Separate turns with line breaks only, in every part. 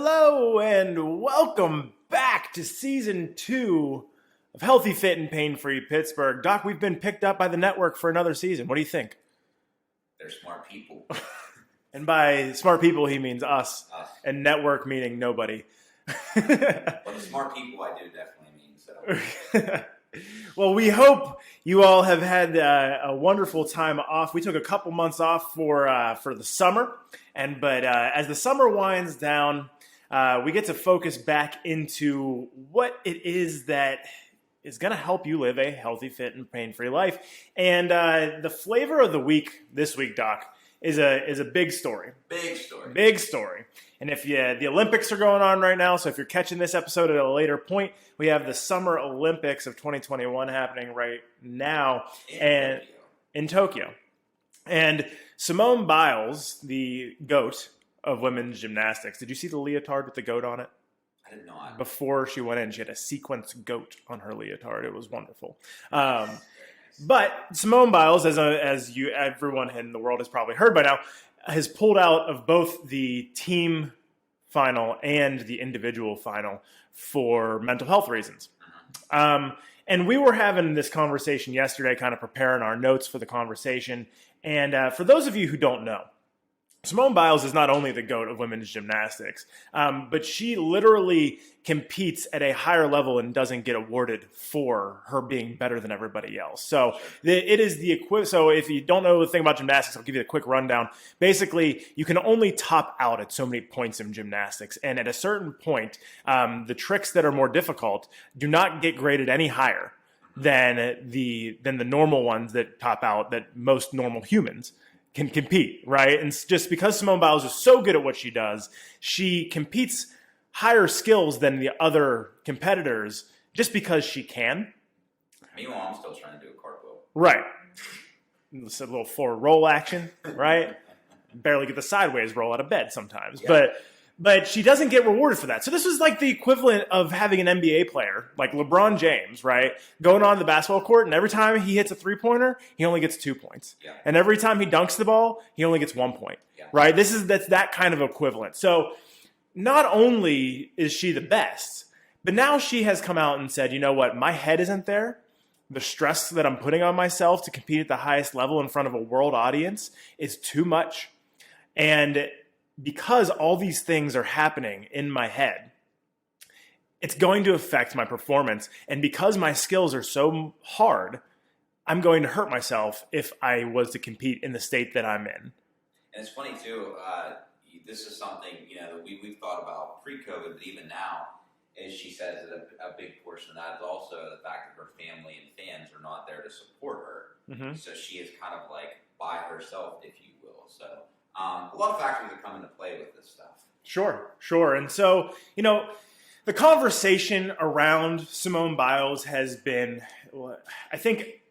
Hello and welcome back to season 2 of Healthy, Fit, and Pain-Free Pittsburgh. Doc, we've been picked up by the network for another season. What do you think?
They're smart people.
And by smart people, he means us. And network meaning nobody.
Well, the smart people I do definitely mean so.
Well, we hope you all have had a wonderful time off. We took a couple months off for the summer, but as the summer winds down, we get to focus back into what it is that is going to help you live a healthy, fit, and pain-free life. And the flavor of the week this week, Doc, is a big story. Big story. And if the Olympics are going on right now, so if you're catching this episode at a later point, we have the Summer Olympics of 2021 happening right now in Tokyo. And Simone Biles, the GOAT of women's gymnastics, did you see the leotard with the goat on it?
I did not.
Before she went in, she had a sequence goat on her leotard. It was wonderful. But Simone Biles, as everyone in the world has probably heard by now, has pulled out of both the team final and the individual final for mental health reasons. And we were having this conversation yesterday, kind of preparing our notes for the conversation. And for those of you who don't know, Simone Biles is not only the GOAT of women's gymnastics, but she literally competes at a higher level and doesn't get awarded for her being better than everybody else. So it is the equivalent. So if you don't know the thing about gymnastics, I'll give you a quick rundown. Basically, you can only top out at so many points in gymnastics. And at a certain point, the tricks that are more difficult do not get graded any higher than the normal ones that top out that most normal humans can compete, right? And just because Simone Biles is so good at what she does, she competes higher skills than the other competitors just because she can.
Meanwhile, I'm still trying to do a cartwheel.
Right. It's a little forward roll action, right? Barely get the sideways roll out of bed sometimes. Yeah. But she doesn't get rewarded for that. So this is like the equivalent of having an NBA player, like LeBron James, right? Going on the basketball court, and every time he hits a three-pointer, he only gets 2 points. Yeah. And every time he dunks the ball, he only gets 1 point, right? That's that kind of equivalent. So not only is she the best, but now she has come out and said, you know what, my head isn't there. The stress that I'm putting on myself to compete at the highest level in front of a world audience is too much. And because all these things are happening in my head, it's going to affect my performance. And because my skills are so hard, I'm going to hurt myself if I was to compete in the state that I'm in.
And it's funny, too, this is something, that we've thought about pre-COVID, but even now, as she says, that a big portion of that is also the fact that her family and fans are not there to support her. Mm-hmm. So she is kind of like by herself, if you will. So a lot of factors that come into play with this stuff.
Sure. And so, the conversation around Simone Biles has been, I think,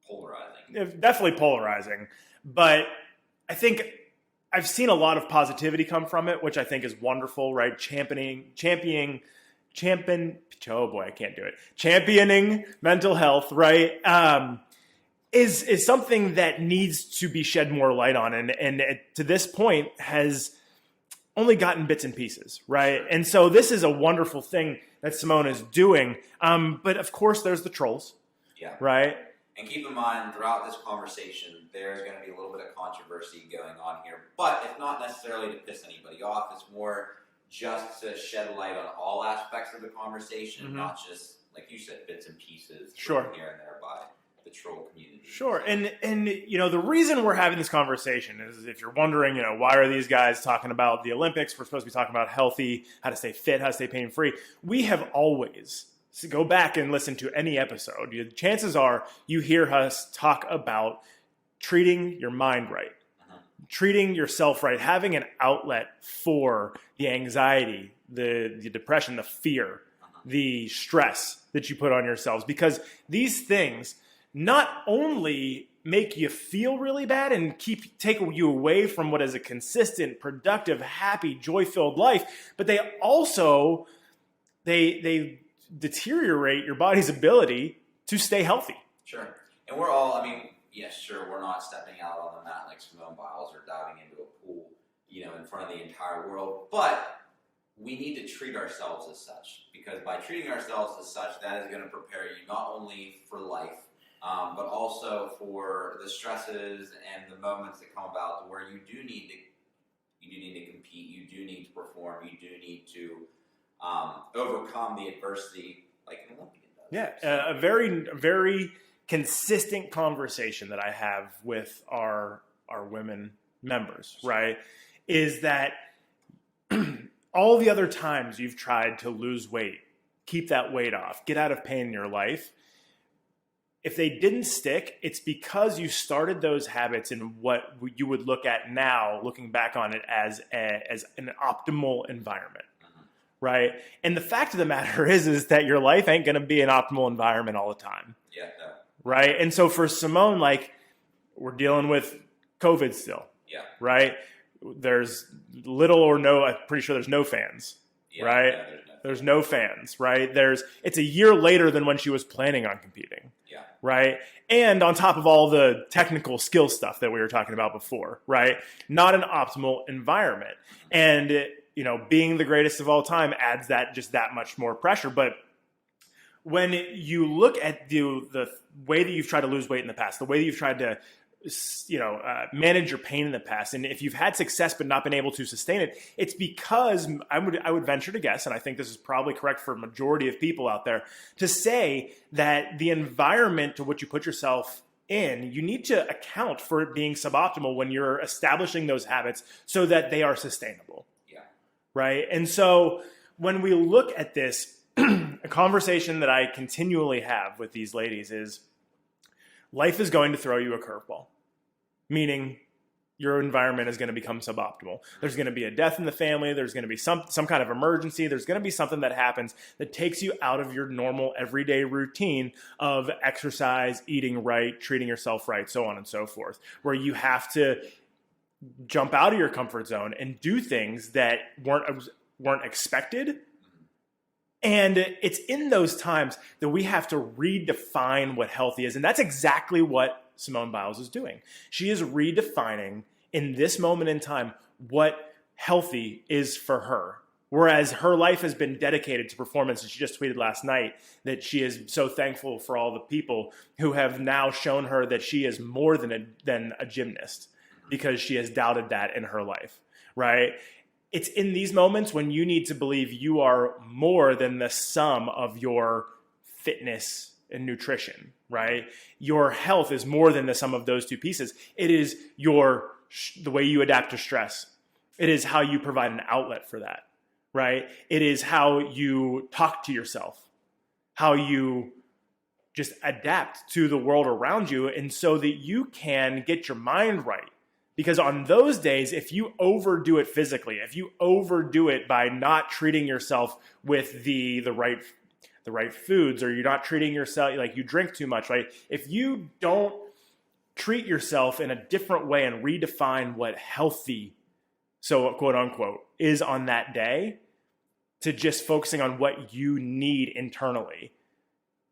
polarizing.
Definitely polarizing. But I think I've seen a lot of positivity come from it, which I think is wonderful, right? Championing mental health, right? Is something that needs to be shed more light on, and to this point has only gotten bits and pieces, right? Sure. And so this is a wonderful thing that Simone is doing, but of course there's the trolls, right?
And keep in mind, throughout this conversation, there's going to be a little bit of controversy going on here, but it's not necessarily to piss anybody off. It's more just to shed light on all aspects of the conversation, mm-hmm. not just, like you said, bits and pieces here and there by the troll community.
Sure. And the reason we're having this conversation is, if you're wondering, why are these guys talking about the Olympics? We're supposed to be talking about healthy, how to stay fit, how to stay pain-free. We have always, so go back and listen to any episode. Chances are you hear us talk about treating your mind right, treating yourself right, having an outlet for the anxiety, the depression, the fear, the stress that you put on yourselves. Because these things not only make you feel really bad and take you away from what is a consistent, productive, happy, joy-filled life, but they also they deteriorate your body's ability to stay healthy.
Sure. And we're all, yes, sure, we're not stepping out on the mat like Simone Biles or diving into a pool, in front of the entire world, but we need to treat ourselves as such, because by treating ourselves as such, that is going to prepare you not only for life, but also for the stresses and the moments that come about where you do need to compete, you do need to perform, you do need to overcome the adversity like an Olympian does.
Yeah, a very, very consistent conversation that I have with our women members, right, is that all the other times you've tried to lose weight, keep that weight off, get out of pain in your life, if they didn't stick, it's because you started those habits in what you would look at now, looking back on it as an optimal environment, right? And the fact of the matter is that your life ain't going to be an optimal environment all the time.
Yeah, no.
Right? And so for Simone, like, we're dealing with COVID still.
Yeah.
Right? There's little or no, I'm pretty sure there's no fans. Yeah, right? Yeah, there's no fans, right? It's a year later than when she was planning on competing.
Yeah.
Right? And on top of all the technical skill stuff that we were talking about before, right? Not an optimal environment. And, you know, being the greatest of all time adds just that much more pressure. But when you look at the way that you've tried to lose weight in the past, the way that you've tried to, manage your pain in the past, and if you've had success but not been able to sustain it, it's because I would venture to guess, and I think this is probably correct for a majority of people out there, to say that the environment to which you put yourself in, you need to account for it being suboptimal when you're establishing those habits so that they are sustainable.
Yeah.
Right? And so when we look at this, a conversation that I continually have with these ladies is, life is going to throw you a curveball, meaning your environment is going to become suboptimal. There's going to be a death in the family. There's going to be some kind of emergency. There's going to be something that happens that takes you out of your normal everyday routine of exercise, eating right, treating yourself right, so on and so forth, where you have to jump out of your comfort zone and do things that weren't expected. And it's in those times that we have to redefine what healthy is. And that's exactly what Simone Biles is doing. She is redefining in this moment in time what healthy is for her. Whereas her life has been dedicated to performance. And she just tweeted last night that she is so thankful for all the people who have now shown her that she is more than a gymnast, because she has doubted that in her life, right? It's in these moments when you need to believe you are more than the sum of your fitness and nutrition, right? Your health is more than the sum of those two pieces. It is the way you adapt to stress. It is how you provide an outlet for that, right? It is how you talk to yourself, how you just adapt to the world around you, and so that you can get your mind right. Because on those days, if you overdo it physically, if you overdo it by not treating yourself with the right foods, or you're not treating yourself, like you drink too much, right? If you don't treat yourself in a different way and redefine what healthy, so quote unquote, is on that day, to just focusing on what you need internally,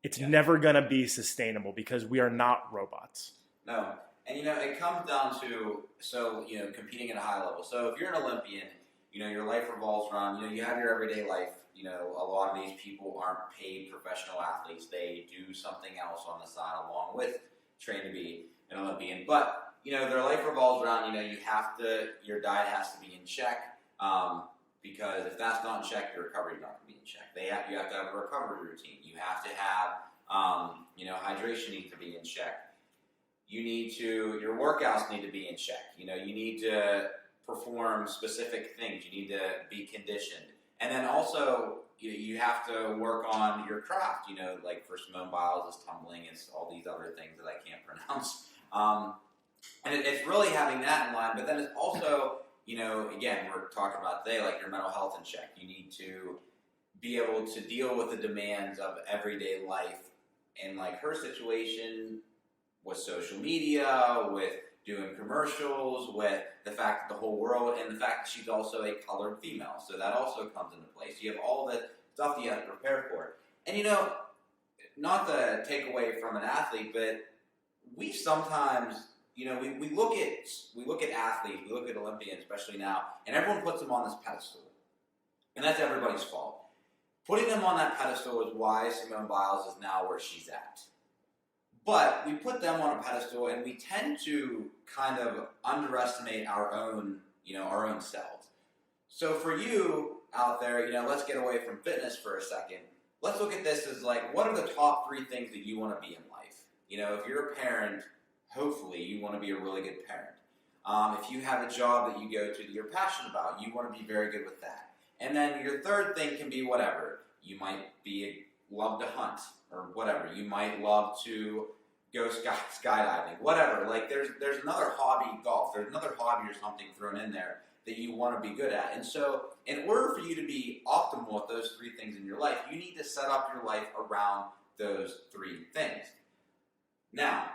it's never going to be sustainable, because we are not robots.
No. And, it comes down to, competing at a high level. So if you're an Olympian, your life revolves around, you have your everyday life. A lot of these people aren't paid professional athletes. They do something else on the side along with training to be an Olympian. But, their life revolves around, your diet has to be in check. Because if that's not in check, your recovery is not going to be in check. You have to have a recovery routine. You have to have, hydration needs to be in check. Your workouts need to be in check. You need to perform specific things. You need to be conditioned. And then also, you have to work on your craft. Like for Simone Biles, it's tumbling, it's all these other things that I can't pronounce. And it's really having that in line. But then it's also, again, we're talking about today, like your mental health in check. You need to be able to deal with the demands of everyday life. And like her situation, with social media, with doing commercials, with the fact that the whole world, and the fact that she's also a colored female. So that also comes into place. You have all the stuff that you have to prepare for. And not to take away from an athlete, but we sometimes, we look at athletes, we look at Olympians, especially now, and everyone puts them on this pedestal. And that's everybody's fault. Putting them on that pedestal is why Simone Biles is now where she's at. But we put them on a pedestal, and we tend to kind of underestimate our own selves. So for you out there, let's get away from fitness for a second. Let's look at this as like, what are the top 3 things that you want to be in life? If you're a parent, hopefully you want to be a really good parent. If you have a job that you go to that you're passionate about, you want to be very good with that. And then your third thing can be whatever. You might love to hunt or whatever. You might love to go skydiving, whatever. Like there's another hobby, golf. There's another hobby or something thrown in there that you want to be good at. And so in order for you to be optimal with those 3 things in your life, you need to set up your life around those 3 things. Now,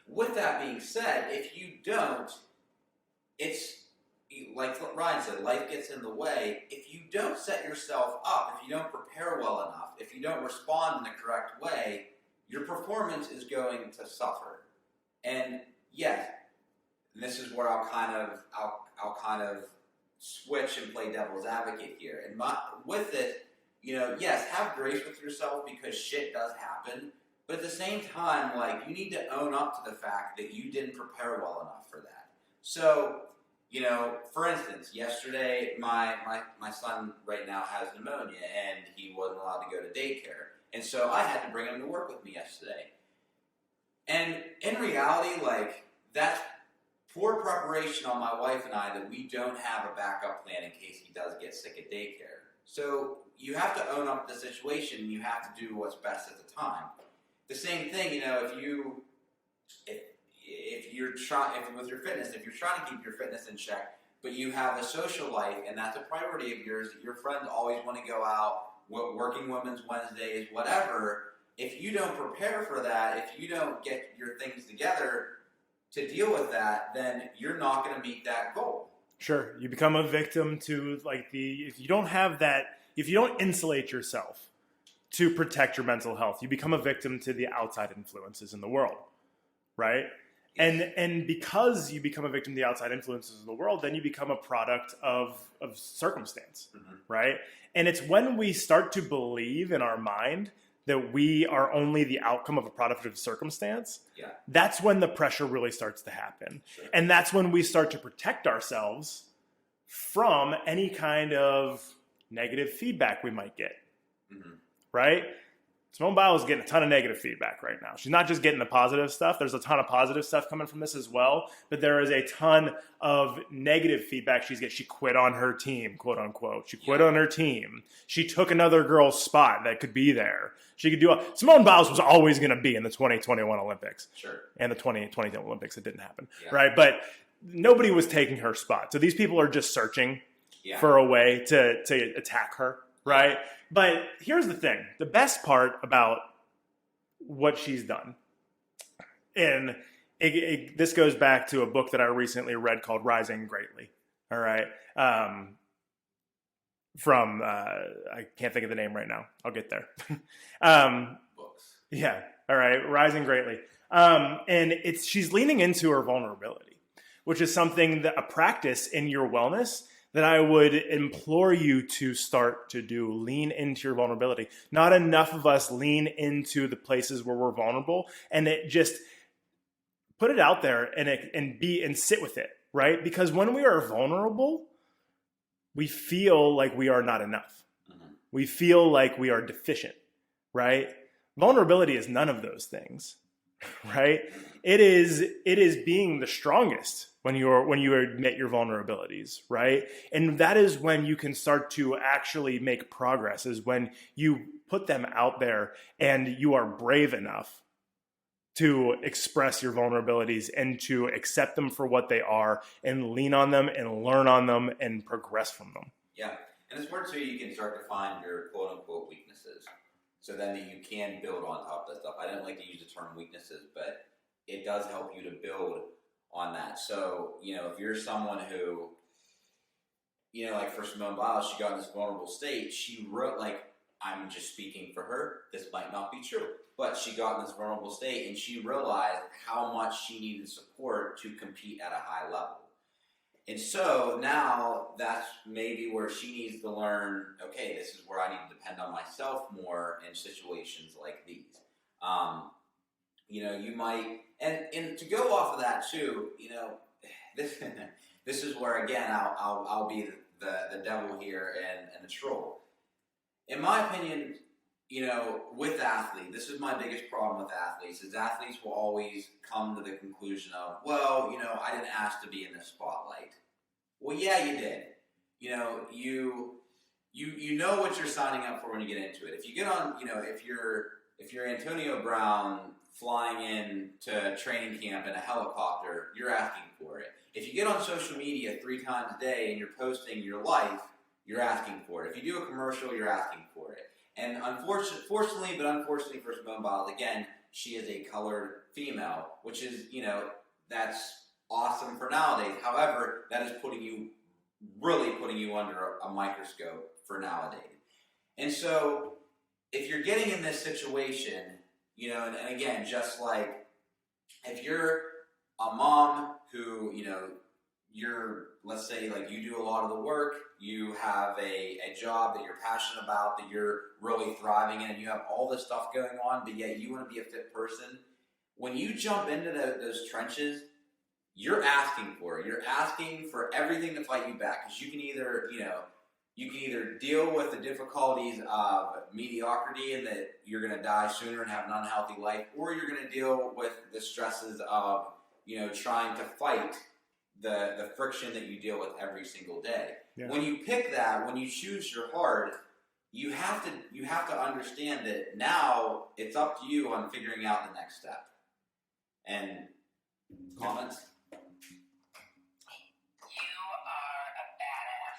with that being said, if you don't, it's like Ryan said, life gets in the way. If you don't set yourself up, if you don't prepare well enough, if you don't respond in the correct way, your performance is going to suffer. And yes, and this is where I'll kind of switch and play devil's advocate here. And with it, yes, have grace with yourself because shit does happen. But at the same time, like, you need to own up to the fact that you didn't prepare well enough for that. So, for instance, yesterday, my son right now has pneumonia, and he wasn't allowed to go to daycare. And so I had to bring him to work with me yesterday. And in reality, like, that's poor preparation on my wife and I that we don't have a backup plan in case he does get sick at daycare. So you have to own up to the situation, and you have to do what's best at the time. The same thing, if you're with your fitness, if you're trying to keep your fitness in check, but you have a social life and that's a priority of yours, your friends always want to go out, working Women's Wednesdays, whatever. If you don't prepare for that, if you don't get your things together to deal with that, then you're not going to meet that goal.
Sure, you become a victim to if you don't insulate yourself to protect your mental health, you become a victim to the outside influences in the world, right? Yes. And because you become a victim to the outside influences in the world, then you become a product of circumstance, right? And it's when we start to believe in our mind that we are only the outcome of a product of circumstance, that's when the pressure really starts to happen. Sure. And that's when we start to protect ourselves from any kind of negative feedback we might get. Right? Simone Biles is getting a ton of negative feedback right now. She's not just getting the positive stuff. There's a ton of positive stuff coming from this as well. But there is a ton of negative feedback she's getting. She quit on her team, quote unquote. She quit on her team. She took another girl's spot that could be there. She could do Simone Biles was always going to be in the 2021 Olympics. Sure. And the 2020 Olympics. It didn't happen. Yeah. Right? But nobody was taking her spot. So these people are just searching for a way to attack her. Right? But here's the thing. The best part about what she's done, and this goes back to a book that I recently read called Rising Greatly. All right? From, I can't think of the name right now. I'll get there.
Books.
Yeah. All right. Rising Greatly. And she's leaning into her vulnerability, which is something that a practice in your wellness that I would implore you to start to do. Lean into your vulnerability. Not enough of us lean into the places where we're vulnerable, and it just put it out there and sit with it, right? Because when we are vulnerable, we feel like we are not enough. We feel like we are deficient, right? Vulnerability is none of those things, right? It is being the strongest when you admit your vulnerabilities, right? And that is when you can start to actually make progress, is when you put them out there and you are brave enough to express your vulnerabilities and to accept them for what they are and lean on them and learn on them and progress from them.
Yeah. And it's where too you can start to find your quote unquote weaknesses. So then that you can build on top of that stuff. I don't like to use the term weaknesses, but it does help you to build on that. So, if you're someone who, like for Simone Biles, she got in this vulnerable state, she wrote, I'm just speaking for her, this might not be true, but she got in this vulnerable state and she realized how much she needed support to compete at a high level. And so now that's maybe where she needs to learn, okay, this is where I need to depend on myself more in situations like these. You might, and to go off of that too, this is where, again, I'll be the devil here and the troll. In my opinion, with athletes, this is my biggest problem with athletes, is athletes will always come to the conclusion of, well, I didn't ask to be in the spotlight. Well, yeah, you did. You know what you're signing up for when you get into it. If you get on, if you're Antonio Brown flying in to training camp in a helicopter, you're asking for it. If you get on social media 3 times a day and you're posting your life, you're asking for it. If you do a commercial, you're asking for it. And unfortunately for Simone Biles, again, she is a colored female, which is, that's awesome for nowadays. However, that is really putting you under a microscope for nowadays. And so, if you're getting in this situation, and again, just like if you're a mom who, let's say, like, you do a lot of the work, you have a job that you're passionate about, that you're really thriving in, and you have all this stuff going on, but yet you want to be a fit person. When you jump into those trenches, you're asking for it. You're asking for everything to fight you back, because you can either deal with the difficulties of mediocrity and that you're going to die sooner and have an unhealthy life, or you're going to deal with the stresses of, trying to fight the friction that you deal with every single day. Yeah. When you pick that, when you choose your heart, you have to understand that now it's up to you on figuring out the next step. And comments?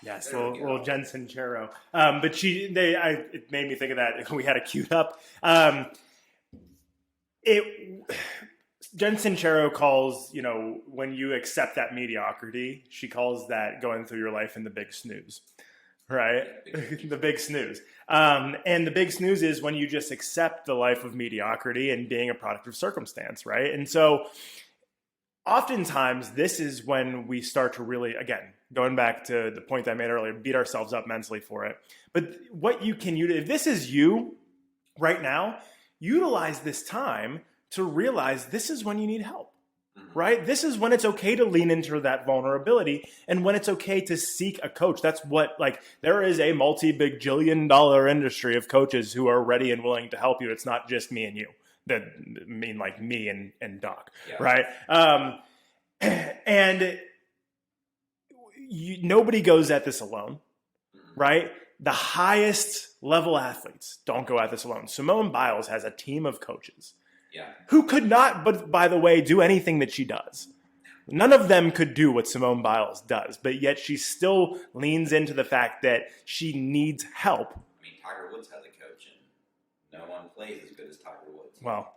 Yes, little Jen Sincero. But it made me think of that. We had it queued up. Jen Sincero calls, when you accept that mediocrity, she calls that going through your life in the big snooze, right? The big snooze. And the big snooze is when you just accept the life of mediocrity and being a product of circumstance, right? And so oftentimes this is when we start to really, again, going back to the point that I made earlier, beat ourselves up mentally for it. But what you can, if this is you right now, utilize this time to realize this is when you need help, right? This is when it's okay to lean into that vulnerability and when it's okay to seek a coach. That's what, there is a multi-bajillion-dollar industry of coaches who are ready and willing to help you. It's not just me and you. That mean like me and Doc, yeah. Right? And nobody goes at this alone, right? The highest level athletes don't go at this alone. Simone Biles has a team of coaches, yeah, who could not, but by the way, do anything that she does. None of them could do what Simone Biles does, but yet she still leans into the fact that she needs help.
Tiger Woods has a coach, and no one plays as good as Tiger Woods.
Well,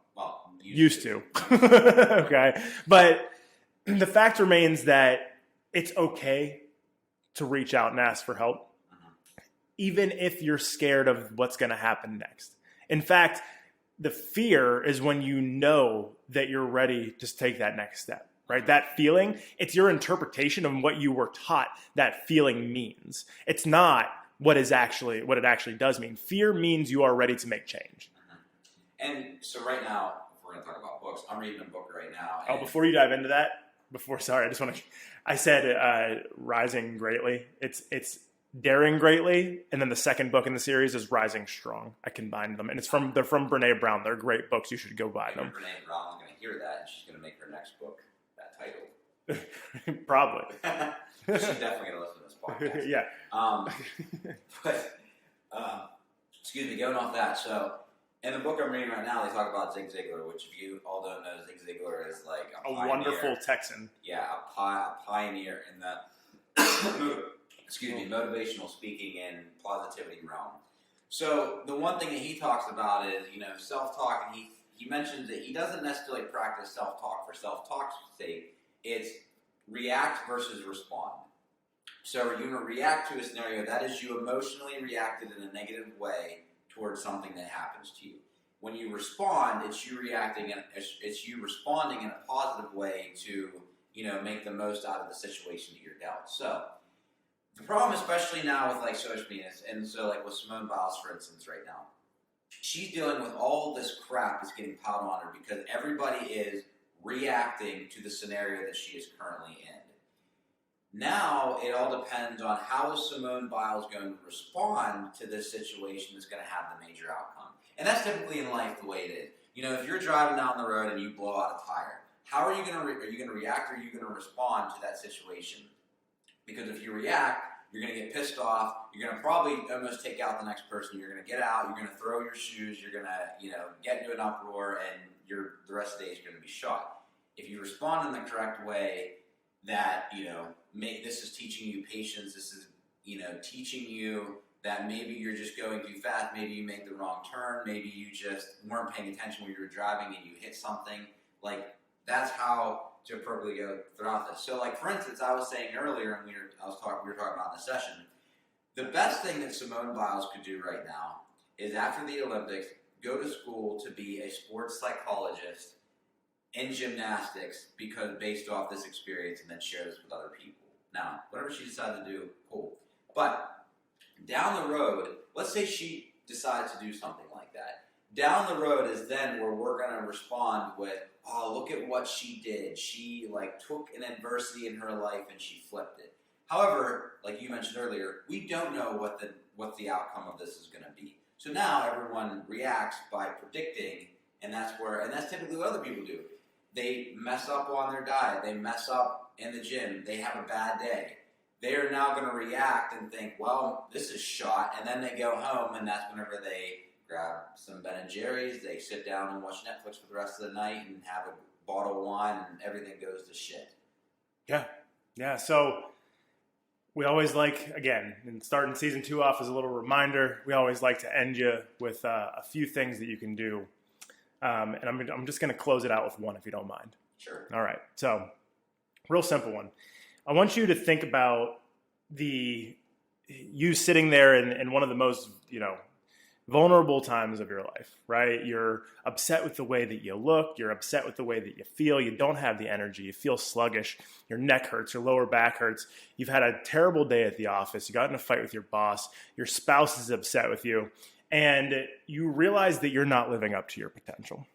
used to. Okay. But the fact remains that it's okay to reach out and ask for help, even if you're scared of what's going to happen next. In fact, the fear is when you know that you're ready to take that next step, right? That feeling, it's your interpretation of what you were taught that feeling means. It's not what it actually does mean. Fear means you are ready to make change.
And so right now, if we're going to talk about books, I'm reading a book right now.
Oh, before you dive into that, I said Rising Greatly. It's Daring Greatly, and then the second book in the series is Rising Strong. I combined them, and they're from Brene Brown. They're great books. You should go buy them.
Brene Brown's going to hear that, and she's going to make her next book that title.
Probably.
She's definitely going to listen to this podcast.
Yeah.
But excuse me, going off that. So in the book I'm reading right now, they talk about Zig Ziglar, which if you all don't know, Zig Ziglar is like a pioneer,
wonderful Texan.
Yeah, a pioneer in the motivational speaking and positivity realm. So the one thing that he talks about is, self-talk, and he mentions that he doesn't necessarily practice self-talk for self-talk's sake. It's react versus respond. So you're going to react to a scenario, that is, you emotionally reacted in a negative way towards something that happens to you. When you respond, it's you responding in a positive way to, make the most out of the situation that you're dealt. So the problem, especially now with like social media, and so like with Simone Biles, for instance, right now, she's dealing with all this crap that's getting piled on her because everybody is reacting to the scenario that she is currently in. Now it all depends on how is Simone Biles going to respond to this situation that's going to have the major outcome. And that's typically in life the way it is. If you're driving down the road and you blow out a tire, how are you going to are you going to react, or are you going to respond to that situation? Because if you react, you're going to get pissed off. You're going to probably almost take out the next person. You're going to get out. You're going to throw your shoes. You're going to get into an uproar, and the rest of the day is going to be shot. If you respond in the correct way, that this is teaching you patience. This is teaching you that maybe you're just going too fast. Maybe you made the wrong turn. Maybe you just weren't paying attention when you were driving and you hit something. Like, that's how to appropriately go throughout this. So, like, for instance, I was saying earlier, and we were talking about in the session, the best thing that Simone Biles could do right now is, after the Olympics, go to school to be a sports psychologist in gymnastics, because based off this experience, and then share this with other people. Now, whatever she decides to do, cool. But down the road, let's say she decides to do something like that. Down the road is then where we're going to respond with, oh, look at what she did. She took an adversity in her life and she flipped it. However, like you mentioned earlier, we don't know what the outcome of this is going to be. So now everyone reacts by predicting, and that's typically what other people do. They mess up on their diet. They mess up in the gym. They have a bad day. They are now going to react and think, well, this is shot. And then they go home, and that's whenever they grab some Ben & Jerry's. They sit down and watch Netflix for the rest of the night and have a bottle of wine, and everything goes to shit.
Yeah. So we always again, and starting season 2 off as a little reminder, we always like to end you with a few things that you can do. And I'm just going to close it out with one, if you don't mind.
Sure.
All right. So, real simple one. I want you to think about you sitting there in one of the most, vulnerable times of your life, right? You're upset with the way that you look. You're upset with the way that you feel. You don't have the energy. You feel sluggish. Your neck hurts. Your lower back hurts. You've had a terrible day at the office. You got in a fight with your boss. Your spouse is upset with you. And you realize that you're not living up to your potential.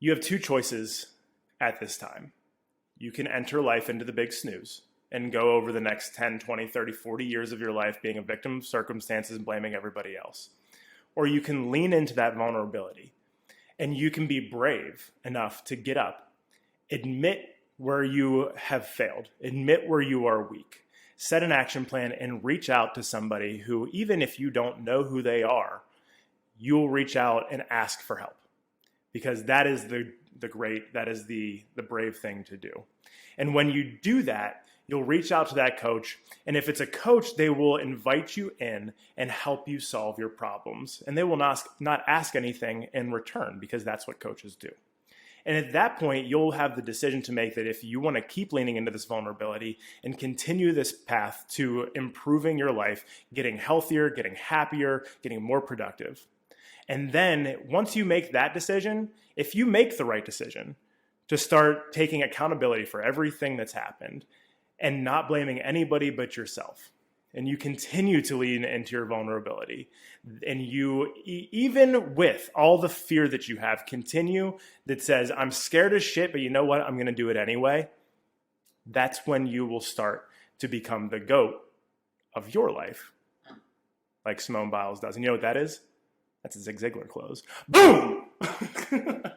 You have 2 choices at this time. You can enter life into the big snooze and go over the next 10, 20, 30, 40 years of your life being a victim of circumstances and blaming everybody else. Or you can lean into that vulnerability, and you can be brave enough to get up, admit where you have failed, admit where you are weak, set an action plan, and reach out to somebody who, even if you don't know who they are, you'll reach out and ask for help, because that is the brave thing to do. And when you do that, you'll reach out to that coach, and if it's a coach, they will invite you in and help you solve your problems, and they will not ask anything in return, because that's what coaches do. And at that point, you'll have the decision to make that if you want to keep leaning into this vulnerability and continue this path to improving your life, getting healthier, getting happier, getting more productive. And then once you make that decision, if you make the right decision to start taking accountability for everything that's happened and not blaming anybody but yourself, and you continue to lean into your vulnerability, and you, even with all the fear that you have, continue that says, I'm scared as shit, but you know what? I'm going to do it anyway. That's when you will start to become the GOAT of your life, like Simone Biles does. And you know what that is? That's a Zig Ziglar close. Boom! You can do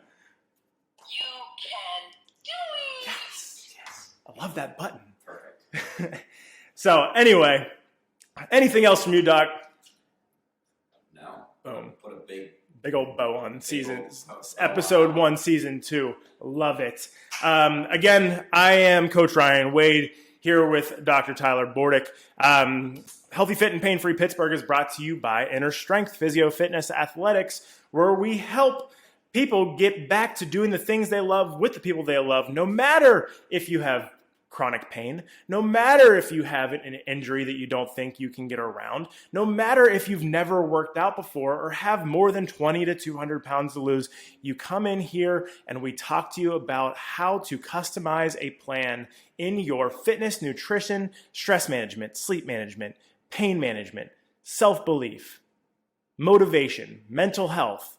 it! Yes. I love that button.
Perfect.
So anyway, anything else from you, Doc?
No.
Boom.
Put a
big old bow on episode 1, season 2. Love it. Again, I am Coach Ryan Wade here with Dr. Tyler Bordick. Healthy, Fit, and Pain-Free Pittsburgh is brought to you by Inner Strength Physio Fitness Athletics, where we help people get back to doing the things they love with the people they love, no matter if you have chronic pain, no matter if you have an injury that you don't think you can get around, no matter if you've never worked out before or have more than 20 to 200 pounds to lose, you come in here and we talk to you about how to customize a plan in your fitness, nutrition, stress management, sleep management, pain management, self-belief, motivation, mental health.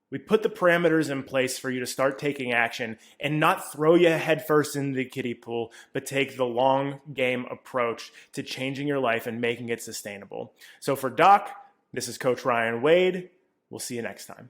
We put the parameters in place for you to start taking action and not throw you headfirst into the kiddie pool, but take the long game approach to changing your life and making it sustainable. So for Doc, this is Coach Ryan Wade. We'll see you next time.